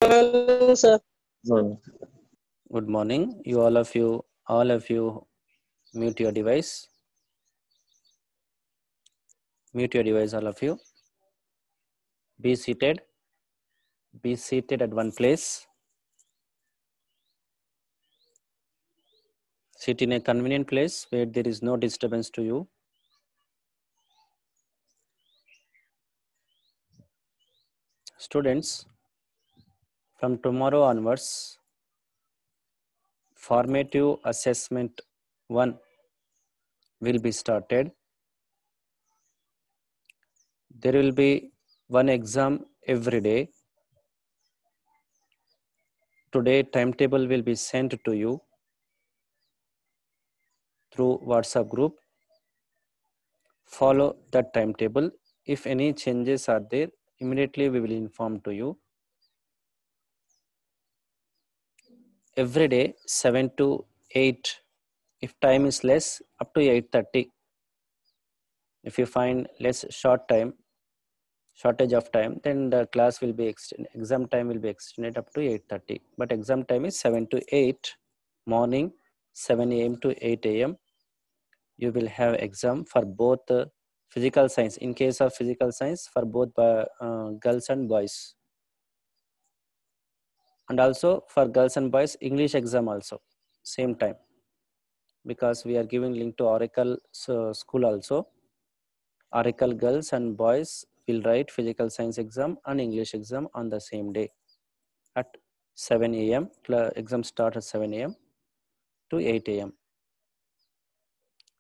morning, sir. Good morning. All of you, mute your device. Mute your device, all of you. Be seated. Be seated at one place. Sit in a convenient place where there is no disturbance to you. Students, from tomorrow onwards, formative assessment 1 will be started. There will be one exam every day. Today, timetable will be sent to you through WhatsApp group. Follow that timetable. If any changes are there, immediately we will inform to you. Every day 7 to 8. If time is less, up to 8:30. If you find shortage of time, then the class will be extended. Exam time will be extended up to 8:30. But exam time is 7 to 8 morning, 7 a.m. to 8 a.m. You will have exam for both physical science. In case of physical science, for both girls and boys. And also for girls and boys, English exam also, same time. Because we are giving link to Oracle school also. Oracle girls and boys will write physical science exam and English exam on the same day at 7 a.m. Exam start at 7 a.m. to 8 a.m.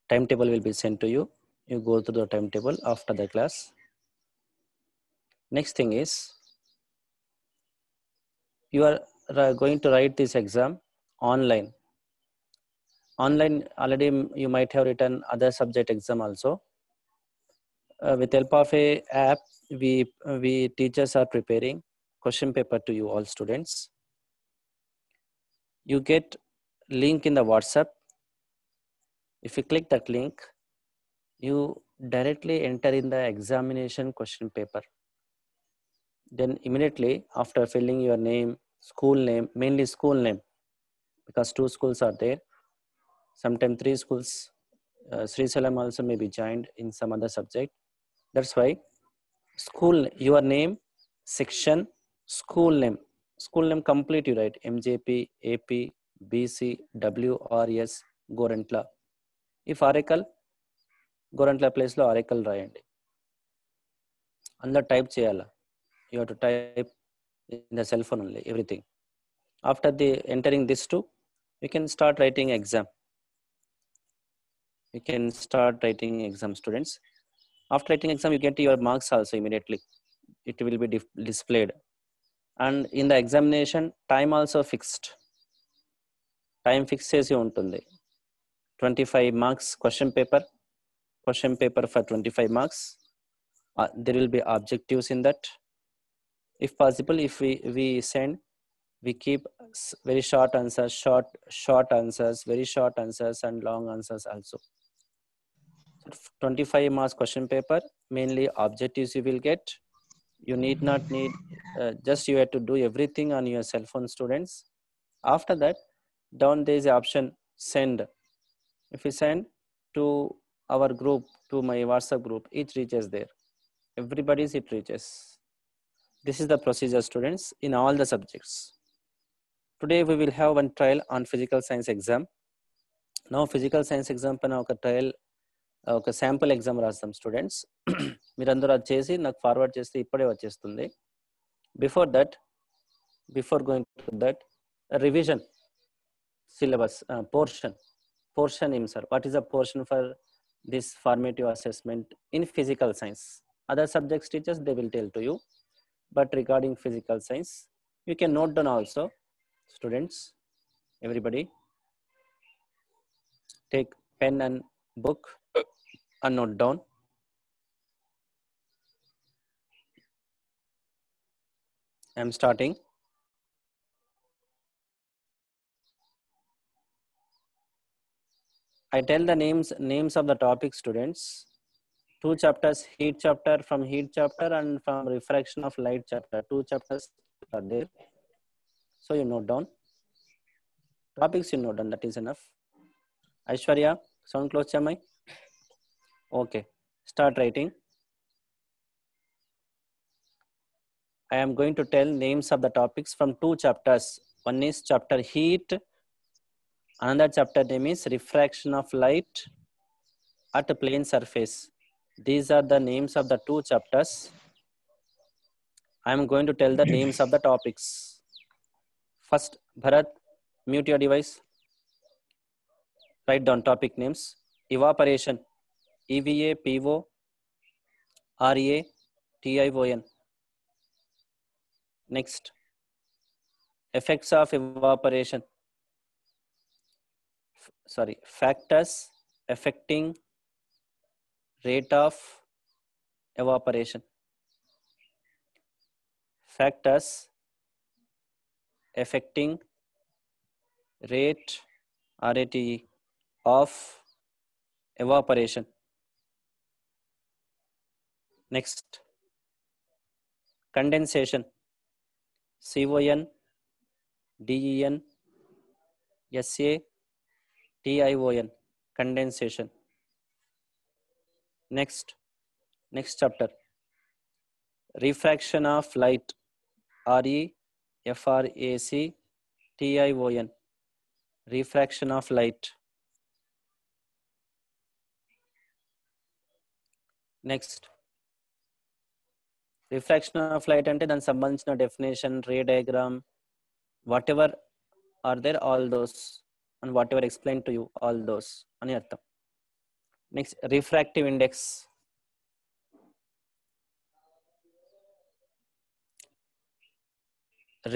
Timetable will be sent to you. You go through the timetable after the class. Next thing is, you are going to write this exam online. Online, already you might have written other subject exam also. With help of a app, we teachers are preparing question paper to you all students. You get link in the WhatsApp. If you click that link, you directly enter in the examination question paper. Then immediately after filling your name, school name, mainly school name, because 2 schools are there, sometimes 3 schools, Sri Salam also may be joined in some other subject. That's why school, your name, section, school name complete you write MJP, AP, BC, WRS, Gorantla. If Oracle, Gorantla place lo Oracle రాయండి. అందులో type చేయాలా. You have to type in the cell phone only, everything. After the entering this two, you can start writing exam. You can start writing exam, students. After writing exam, you get your marks also immediately. It will be displayed. And in the examination, time also fixed. Time fixed చేసి ఉంటుంది. 25 marks question paper for 25 marks. There will be objectives in that. If possible, if we keep very short answers, short answers, very short answers, and long answers also. 25 marks question paper, mainly objectives you will get. You need not need, just you have to do everything on your cell phone, students. After that, down there is the option send. If you send to our group, to my WhatsApp group, it reaches there. Everybody's it reaches. This is the procedure, students, in all the subjects. Today we will have one trial on physical science exam. Now physical science exam పైన ఒక trial, ఒక sample exam రాస్తాం students. మీరందరూ అది చేసి నాకు forward చేస్తే ఇప్పుడే వచ్చేస్తుంది. Before going to that, revision syllabus portion name, sir. What is the portion for this formative assessment in physical science? Other subjects teachers, they will tell to you, but regarding physical science, you can note down also, students. Everybody take pen and book and note down. I'm starting. I tell the names of the topic, students. 2 chapters, heat chapter, from heat chapter and from refraction of light chapter. 2 chapters are there. So you note down. Topics you note down, that is enough. Aishwarya, sound close to my. Okay, start writing. I am going to tell names of the topics from 2 chapters. One is chapter heat. Another chapter name is refraction of light at a plane surface. These are the names of the 2 chapters. I am going to tell the names of the topics. First, Bharat, mute your device. Write down topic names. Evaporation. EVAPO RATION. Next, effects of evaporation. Factors affecting rate of evaporation. Factors affecting rate RATE of evaporation. Next, condensation. CON DEN SATION. Condensation. Next chapter, refraction of light. REFRACTION. Refraction of light. Next, refraction of light అంటే దానికి సంబంధించిన definition, ray diagram, whatever are there, all those and whatever explain to you, all those అని అర్థం. Next, refractive index.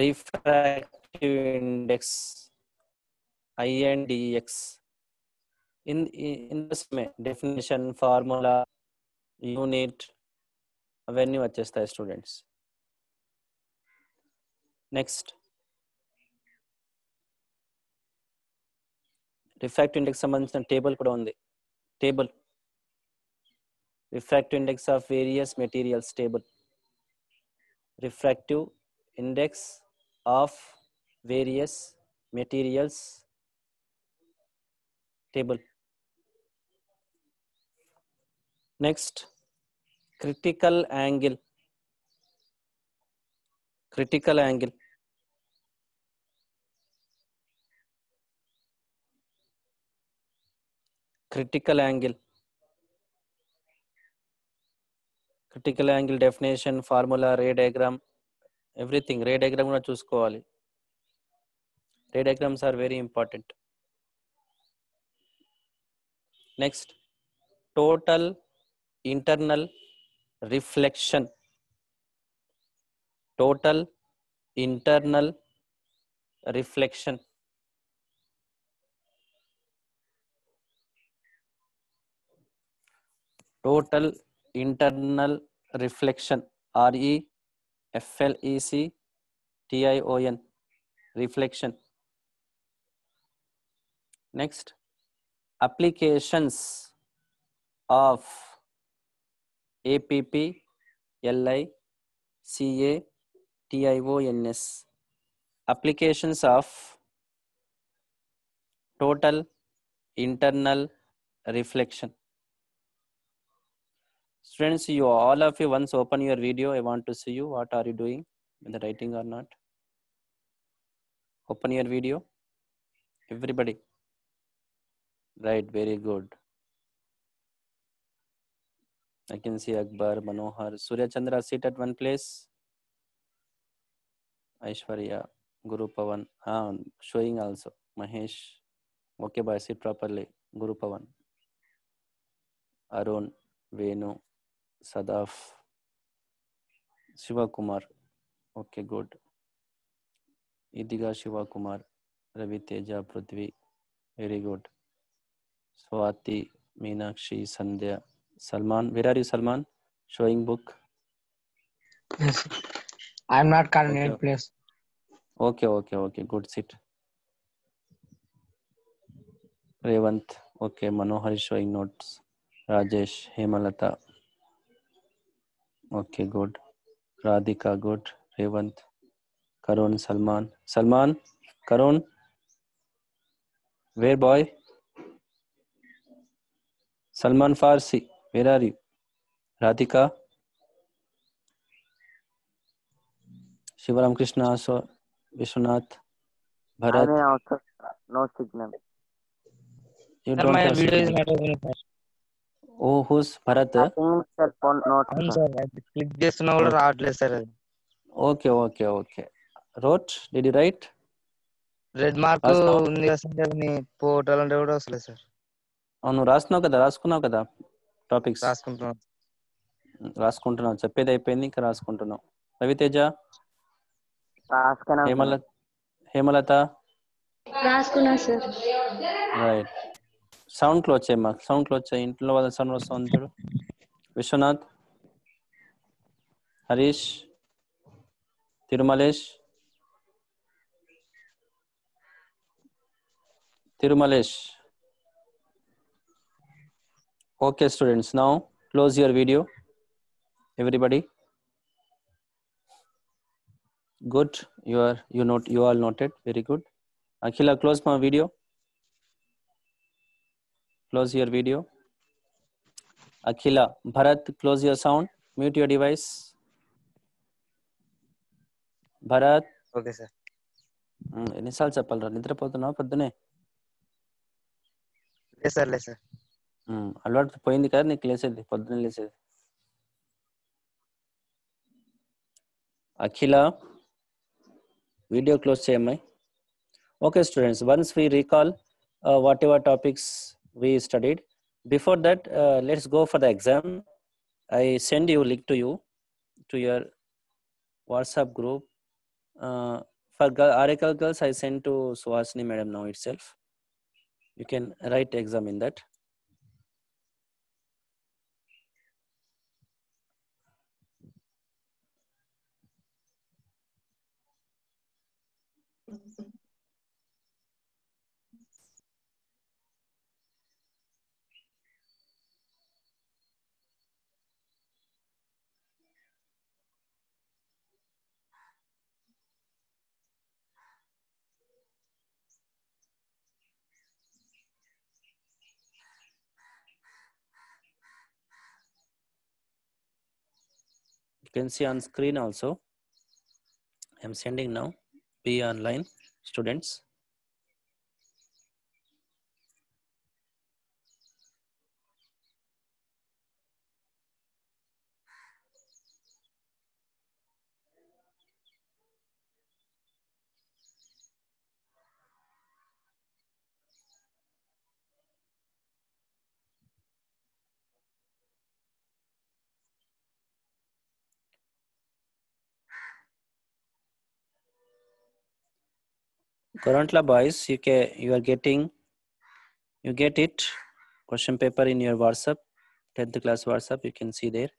Refractive index INDEX. in this definition, formula, unit అవన్నీ వచ్చేస్తాయి students. Next, refractive index సంబంధించిన table కూడా ఉంది. Table, refractive index of various materials table. Refractive index of various materials table. Next, critical angle. Critical angle. Critical angle. Critical angle definition, formula, ray diagram, everything. Ray diagram కూడా చూసుకోవాలి. Ray diagrams are very important. Next, total internal reflection. Total internal reflection. Total internal reflection. REFLECTION. Reflection. Next, applications of APPLICATIONS. Applications of total internal reflection. Students, you all of you once open your video. I want to see you. What are you doing? Whether writing or not? Open your video. Everybody. Right, very good. I can see Akbar, Manohar, Surya Chandra sit at one place. Aishwarya, Guru Pavan, showing also. Mahesh, okay, bye, sit properly. Guru Pavan, Arun, Venu, Sadaf, Shiva Kumar, okay, good. Idiga Shiva Kumar, Ravi Teja, Prithvi, very good. Swati, Meenakshi, Sandhya, Salman, where are you, Salman? Showing book. Yes, I am not current in place. Okay, good, sit. Revant, okay, Manohar is showing notes. Rajesh, Hemalata, okay, good. Radhika, good. Revant, Karun, Salman. Salman, Karun. Where boy? Salman Farsi. Where are you? Radhika. Shivaram Krishna. So Vishwanath. Bharat. I mean also no signal. You Sir, don't my have video is signal. not opening, sir. Oh, who's Bharat? Nothing cell phone notes. అవును sir అది click చేస్తున్నా కూడా రావట్లేదు sir అది Okay. Wrote? Did you write? Red mark రాస్తున్నావా? ఉంది కదా sir అది పోర్టల్ అంటే కూడా వస్తలేదు సార్ అవును రాసుకున్నావు కదా టాపిక్స్ రాసుకుంటున్నావు చెప్పేది అయిపోయింది ఇంకా రాసుకుంటున్నావు. రవితేజ, రాసుకున్నాం సార్. హేమలత రాసుకున్నా సార్. రైట్. సౌండ్ క్లోజ్ చేయమ్మా, సౌండ్ క్లోజ్ చేయి, ఇంట్లో వాళ్ళ సౌండ్ వస్తుంది చూడు. Vishwanath, Harish, Thirumalesh. Okay students, now close your video everybody. Good, you all noted, very good. Akhila, close my video. Close your video. Akhila, Bharat, close your sound, mute your device. Bharat. Okay sir. ఎన్నిసార్లు చెప్పాలరా, నిద్రపోతున్నావు పొద్దునే? లేదు sir. అలవాటు పోయింది కదా నీకు లేసేది, పొద్దునే లేసేది. అఖిల, వీడియో క్లోజ్ చేయమ్మాయి. Okay students, once we recall whatever topics we studied, before that let's go for the exam. I send you link to your WhatsApp group. For Oracle girls, I send to Suhasini madam now itself. You can write exam in that. You can see on screen also. I am sending now. Be online students. Currently boys, you get it, question paper in your WhatsApp, 10th class WhatsApp, you can see there.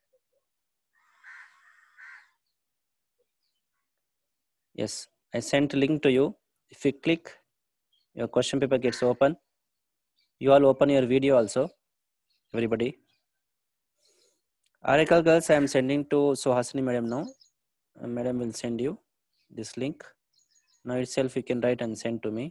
Yes, I sent a link to you. If you click, your question paper gets open. You all open your video also, everybody. Oracle girls, I am sending to Suhasini madam now. Madam will send you this link. Now itself you can write and send to me.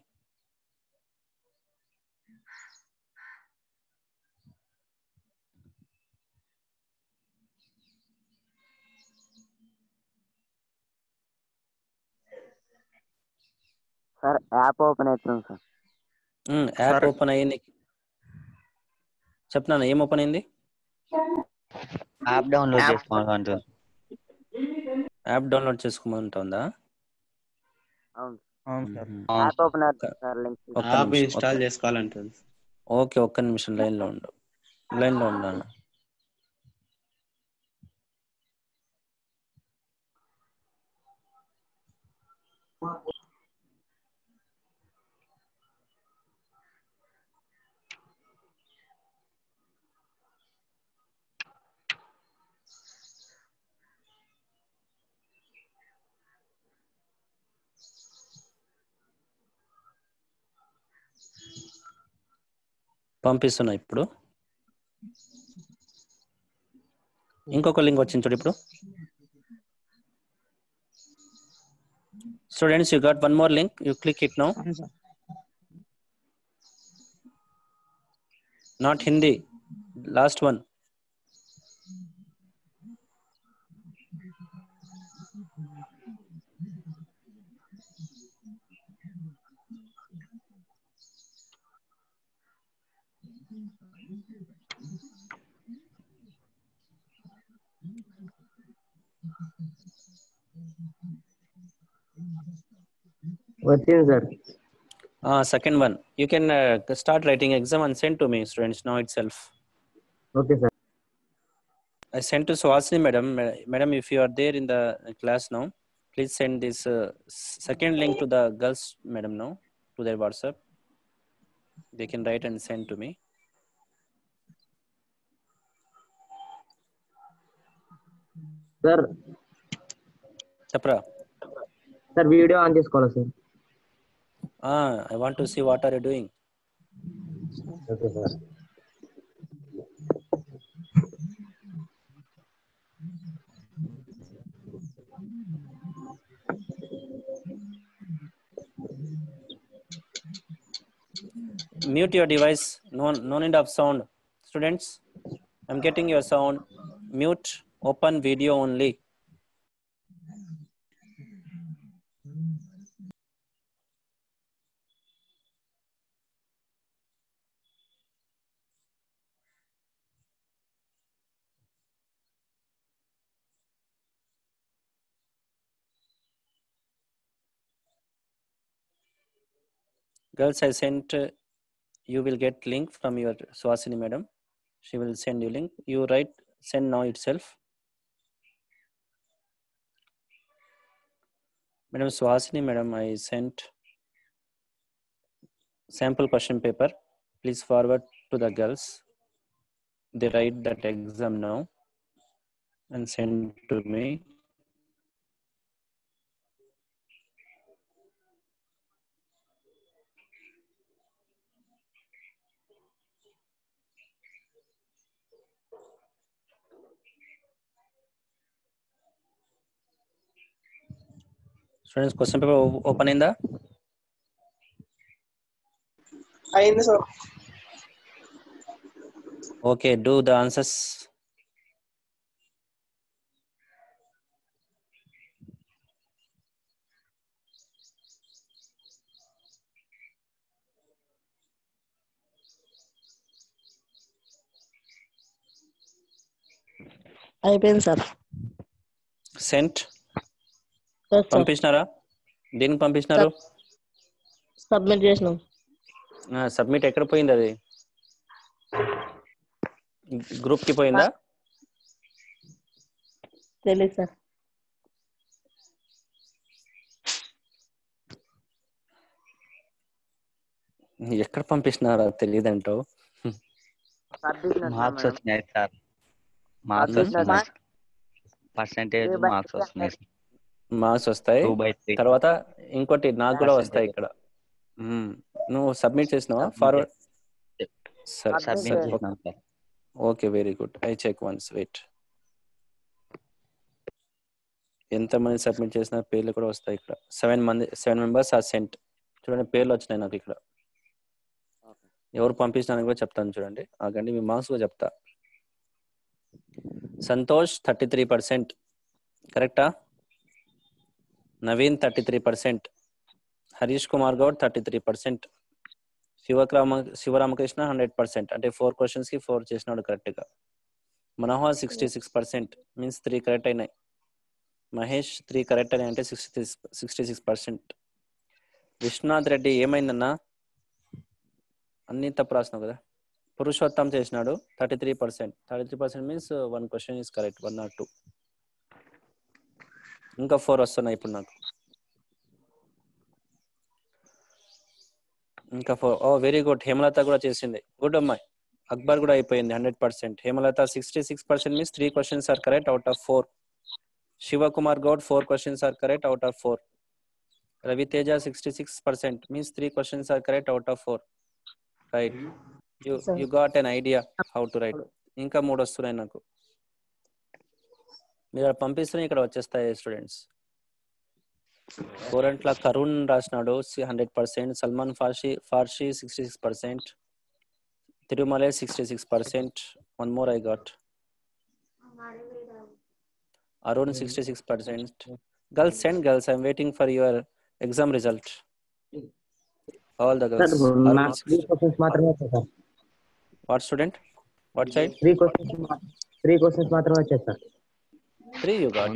Sir app open అవుతుంది sir. App open అయ్యింది. చెప్పనా ఏం open అయింది? App download చేసుకోమంటుంది. App download చేసుకోమంటుందా? అవును sir. App open అవుతుంది sir, link app install చేసుకోవాలంటుంది. ఓకే, ఒక్క నిమిషం లైన్లో ఉన్నాను. పంపిస్తున్నా ఇప్పుడు. ఇంకొక లింక్ వచ్చింది చూడు ఇప్పుడు. Students, you got one more link. You click it now. అవును sir. Not Hindi. Last one. వచ్చింది sir. Second one. You can start writing exam and send to me, students, now itself. Okay sir. I sent to Swasini madam. Madam, if you are there in the class now, please send this second link to the girls madam now to their WhatsApp. They can write and send to me. Sir Chapra. Sir video on చేసుకోవాలా sir? I want to see what are you doing. Okay sir. Mute your device. No need of sound. Students, I'm getting your sound. Mute. Open video only. Girls, I sent. You will get link from your Swasini madam. She will send you link. You write send now itself. Madam Swasini madam, I sent sample question paper. Please forward to the girls. They write that exam now and send to me. Students, question paper open in the? అయింది sir. Okay, do the answers. అయిపోయింది sir. Sent. Sir పంపించినారా? దేనికి పంపించినారు? Submit చేసినాం. Submit ఎక్కడ పోయింది? అది group కి పోయిందా? తెలియదు సార్. ఎక్కడ పంపించినారా తెలియదంటావు. మార్క్స్ వచ్చినాయి సార్. మార్క్స్ వస్తున్నాయి. పర్సెంటేజ్ మార్క్స్ వస్తున్నాయి. మార్క్స్ వస్తాయి. 2/3. తర్వాత ఇంకోటి నాకు కూడా వస్తాయి ఇక్కడ. నువ్వు సబ్మిట్ చేసినావా? ఫార్వర్డ్. సబ్మిట్ చేసినాం sir. Okay, very good. I check once, wait. ఎంతమంది సబ్మిట్ చేసిన పేర్లు కూడా వస్తాయి ఇక్కడ. 7 మెంబర్స్ ఆర్ సెంట్. చూడండి, పేర్లు వచ్చినాయి నాకు ఇక్కడ. ఎవరు పంపించినారని కూడా చెప్తాను చూడండి. ఆగండి, మీ మార్క్స్ కూడా చెప్తా. సంతోష్ 33%, కరెక్టా? నవీన్ 33%, హరీష్ కుమార్ గౌడ్ 33%, శివరామకృష్ణ 100%, అంటే 4 questions కి 4 చేసినాడు కరెక్ట్ గా. మనోహర్ 66%, మీన్స్ 3 కరెక్ట్ అయినాయి. మహేష్ 3 కరెక్ట్ అయినాయి, అంటే 66%. విశ్వనాథ్ రెడ్డి ఏమైందన్నా? అన్ని తప్పు రాసినావు కదా. పురుషోత్తం చేసినాడు 33%. 33% means 1 question is correct, 1 or 2. ఇంకా 4 వస్తున్నాయి ఇప్పుడు నాకు. ఇంకా 4. ఓ వెరీ గుడ్. హేమలత కూడా చేసింది. గుడ్ అమ్మాయి. అక్బర్ కూడా అయిపోయింది 100%. Hemalatha 66% means 3 questions are correct out of 4. Shivakumar Goud 4 questions are correct out of 4. Raviteja 66% means 3 questions are correct out of 4. Right. You got an idea how to write. ఇంకా 3 వస్తున్నాయి నాకు. మీరు పంపిస్తున్న ఇక్కడ వచ్చేస్తాయి students. Gorantla Karun రాసినాడు 100%, Salman Farshi 66%, Tirumale 66%. One more I got. Arun 66%. Girls, send girls. I'm waiting for your exam result. All the sir girls. Arun నాకు 3 questions మాత్రమే వచ్చాయి sir. What student? What child? 3 questions మాత్రమే వచ్చాయి sir. 3 you got.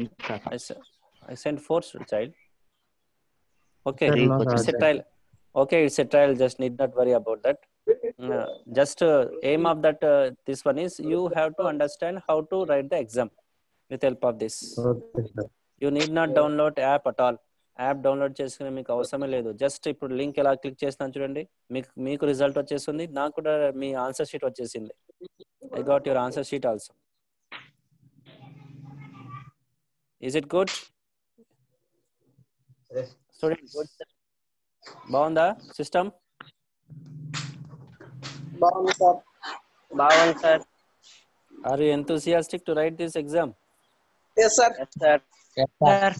I sent 4 child. Okay, Sir, no, it's a sir. trial. Okay, it's a trial. Just need not worry about that. Just aim of that this one is you have to understand how to write the exam with help of this. Okay sir. You need not download app at all. App download చేసుకునే మీకు అవసరమే లేదు. Just ఇప్పుడు link ఎలా click చేస్తున్నాను చూడండి, మీకు result వచ్చేసింది, నాకు కూడా మీ ఆన్సర్ షీట్ వచ్చేసింది. I got your answer sheet also. Is it good student? బాగుందా సిస్టమ్? బాగుంది సార్. బాగుంది sir. Are you enthusiastic to write this exam? Yes sir. Yes sir.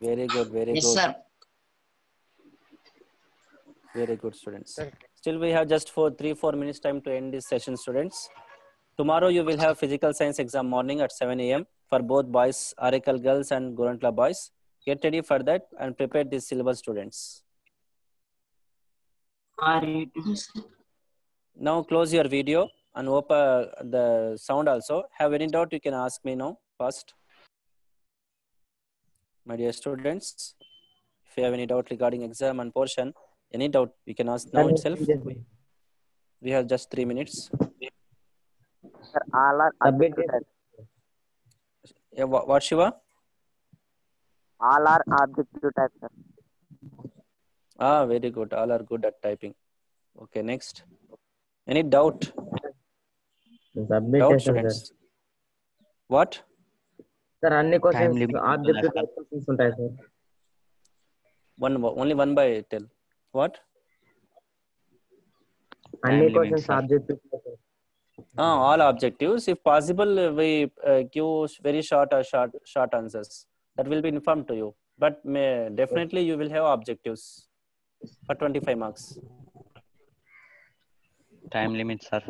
Very good, very Yes, good. sir. Very good, students. Still we have just 3-4 minutes time to end this session, students. Tomorrow you will have physical science exam morning at 7 a.m. for both boys, Arakal girls and Gorantla boys. Get ready for that and prepare this syllabus, students. Now close your video and open the sound also. Have any doubt, you can ask me now first. My dear students, if you have any doubt regarding exam and portion, any doubt, you can ask now itself. We have just 3 minutes. Sir, all are objective types. Yeah, what Shiva? All are objective types, sir. Very good. All are good at typing. Okay, next. Any doubt? Submit Doubt, చేశాను students? Sir. What? Sir అన్ని Time questions limit objective ఉందా sir? Questions ఉంటాయి sir. Only one by tell. What? అన్ని limit, questions sir. Objective. All objectives. If possible, we give very short answers. That will be informed to you. But definitely you will have objectives for 25 marks. Time limit, sir.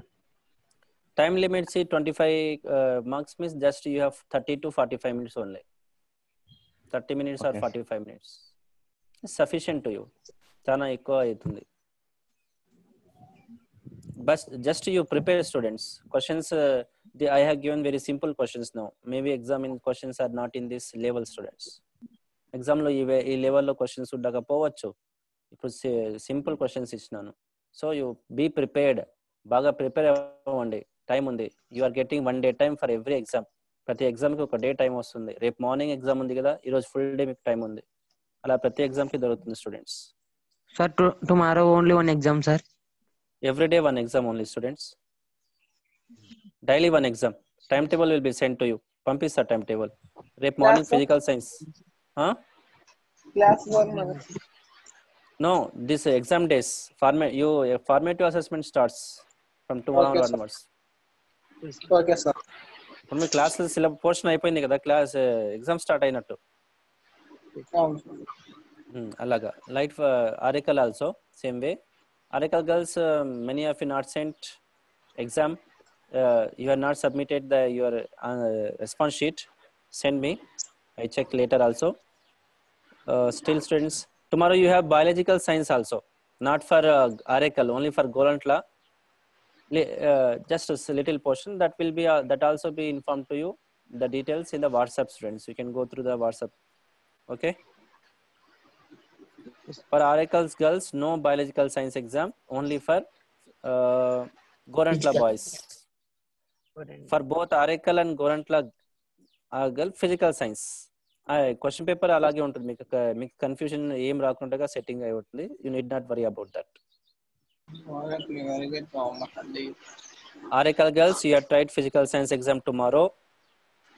Time limit, see 25 marks means just you have 30 to 45 minutes only. 30 minutes or Okay. 45 minutes. It's sufficient to you. Chana ekko aitundi. But just you prepare students. Questions, I have given very simple questions now. Maybe examine questions are not in this level, students. Exam lo ee level lo questions ఉండకపోవచ్చు. ఇప్పుడు simple questions ఇచ్చినాను. So you be prepared. బాగా prepare అవ్వండి. Time ఉంది. You are getting 1 day time for every exam. ప్రతి ఎగ్జామ్కి ఒక day time వస్తుంది. రేపు మార్నింగ్ ఎగ్జామ్ ఉంది కదా, ఈరోజు ఫుల్ డే మీకు టైం ఉంది. అలా ప్రతి ఎగ్జామ్కి దొరుకుతుంది students. Sir, tomorrow only one exam, sir. Every day one exam only, students. Daily one exam. Timetable will be sent to you. పంపిస్తా టైం టేబుల్. రేపు morning sir. Physical science. Class 1 No, this exam days. Formative assessment starts from tomorrow Okay, sir. onwards. Okay sir. ఇప్పుడు మీ class syllabus portion అయిపోయింది కదా, class exam start అయినట్టు. అవును. అలాగా light ఆరికల్ also same way. ఆరికల్ girls, many of you not sent exam. You have not submitted your response sheet. Send me. I check later also. Still students, tomorrow you have biological science also. Not for Arakal, only for Gorantla. Just a little portion that will be that also be informed to you. The details in the WhatsApp, students. You can go through the WhatsApp. Okay. For Arakal's girls, no biological science exam. Only for Gorantla boys. For both Arakal and Gorantla girl, physical science. Question paper అలాగే ఉంటుంది. మీకు confusion ఏం రాకుండా setting అయి ఉంటుంది. You need not worry about that. Arakal girls, you have tried physical science exam tomorrow.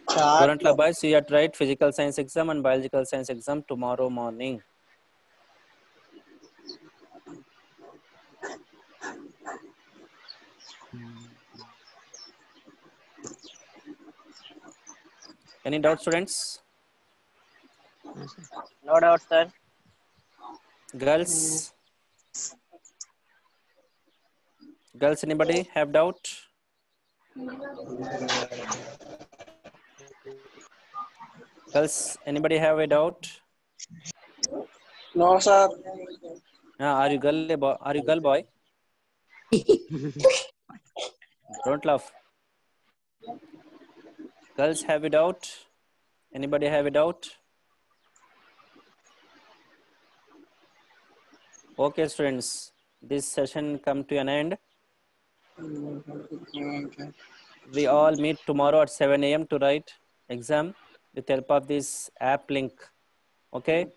Gorantla boys, you have tried physical science exam and biological science exam tomorrow morning. Any doubt, students? No No doubt, sir. Girls? Girls, anybody have doubt? Girls, anybody have a doubt? No, sir. Are you girl boy? Are you girl boy? Don't laugh. Girls have a doubt? Anybody have a doubt? Okay, students. This session come to an end. Okay. We all meet tomorrow at 7 a.m. to write exam with help of this app link. Okay.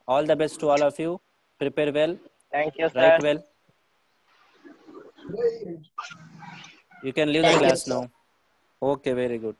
All the best to all of you. Prepare well. Thank you, sir. Write well. You can leave the Thank you, class sir. now. Okay, very good.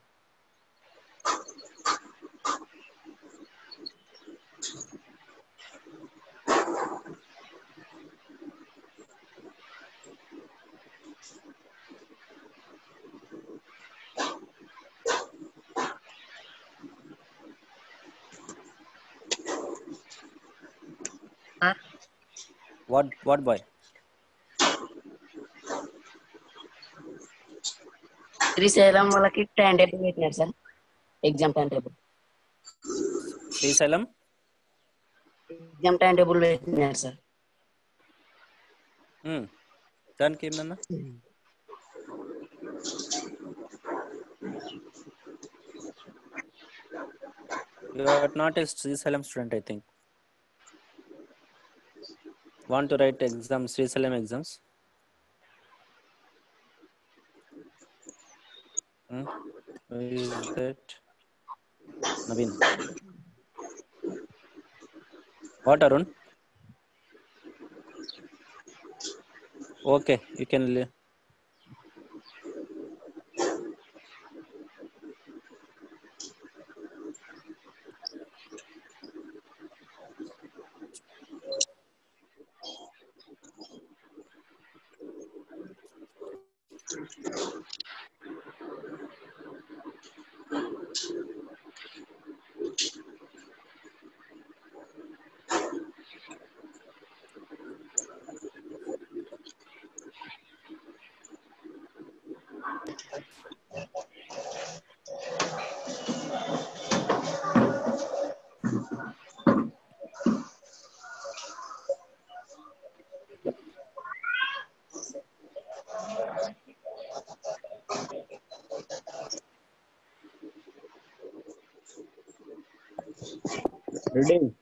What boy? Srisailam వాళ్ళకి time table పెట్టినారు sir exam time table Srisalam? Exam time table పెట్టినారు sir దానికి ఏందన్నా? You are not a Srisalam student, I think. Want to write exam, Srisalam exams? Who is that? Naveen. What, Arun? Okay, you can leave. Reading.